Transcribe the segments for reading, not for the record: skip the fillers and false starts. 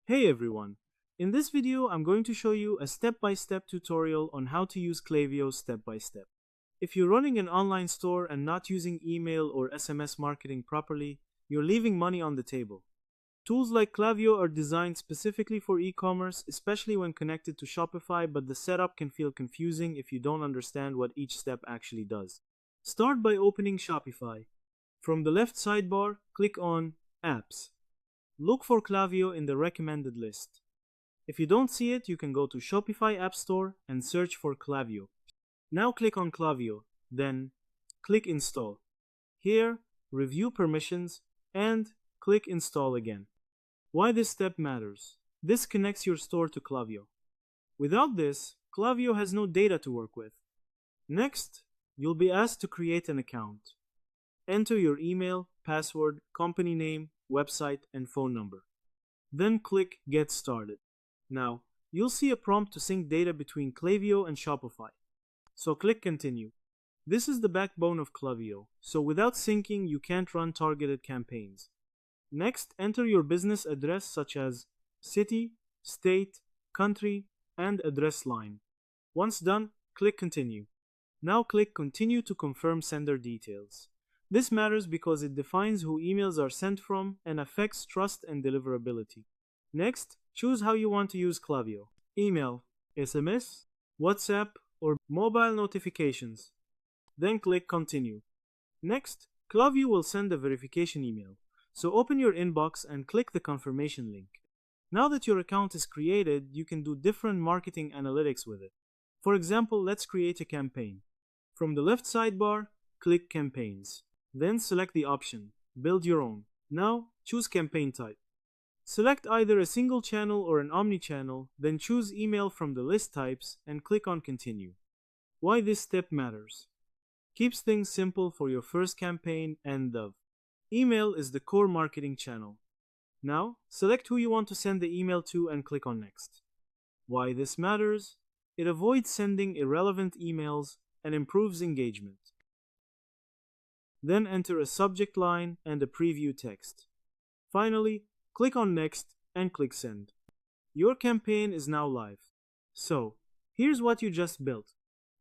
Hey everyone! In this video, I'm going to show you a step-by-step tutorial on how to use Klaviyo step-by-step. If you're running an online store and not using email or SMS marketing properly, you're leaving money on the table. Tools like Klaviyo are designed specifically for e-commerce, especially when connected to Shopify, but the setup can feel confusing if you don't understand what each step actually does. Start by opening Shopify. From the left sidebar, click on Apps. Look for Klaviyo in the recommended list. If you don't see it, you can go to Shopify App Store and search for Klaviyo. Now click on Klaviyo, then click Install. Here, review permissions and click Install again. Why this step matters? This connects your store to Klaviyo. Without this, Klaviyo has no data to work with. Next, you'll be asked to create an account. Enter your email, password, company name, website, and phone number. Then click Get Started. Now, you'll see a prompt to sync data between Klaviyo and Shopify. So click Continue. This is the backbone of Klaviyo, so without syncing, you can't run targeted campaigns. Next, enter your business address such as city, state, country, and address line. Once done, click Continue. Now click Continue to confirm sender details. This matters because it defines who emails are sent from and affects trust and deliverability. Next, choose how you want to use Klaviyo: email, SMS, WhatsApp, or mobile notifications. Then click Continue. Next, Klaviyo will send a verification email, so open your inbox and click the confirmation link. Now that your account is created, you can do different marketing analytics with it. For example, let's create a campaign. From the left sidebar, click Campaigns. Then select the option, Build Your Own. Now, choose campaign type. Select either a single channel or an omni-channel, then choose email from the list types and click on Continue. Why this step matters? Keeps things simple for your first campaign and email is the core marketing channel. Now, select who you want to send the email to and click on Next. Why this matters? It avoids sending irrelevant emails and improves engagement. Then enter a subject line and a preview text. Finally, click on Next and click Send. Your campaign is now live. So, here's what you just built.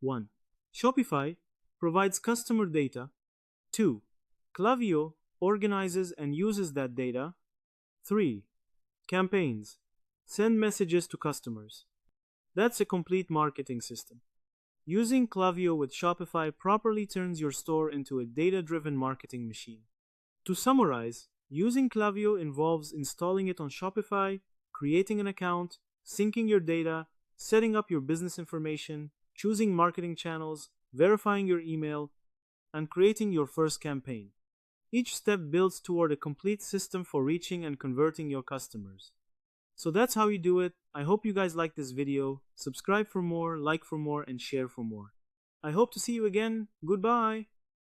1. Shopify provides customer data. 2. Klaviyo organizes and uses that data. 3. Campaigns. Send messages to customers. That's a complete marketing system. Using Klaviyo with Shopify properly turns your store into a data-driven marketing machine. To summarize, using Klaviyo involves installing it on Shopify, creating an account, syncing your data, setting up your business information, choosing marketing channels, verifying your email, and creating your first campaign. Each step builds toward a complete system for reaching and converting your customers. So that's how you do it. I hope you guys liked this video. Subscribe for more, like for more, and share for more. I hope to see you again. Goodbye.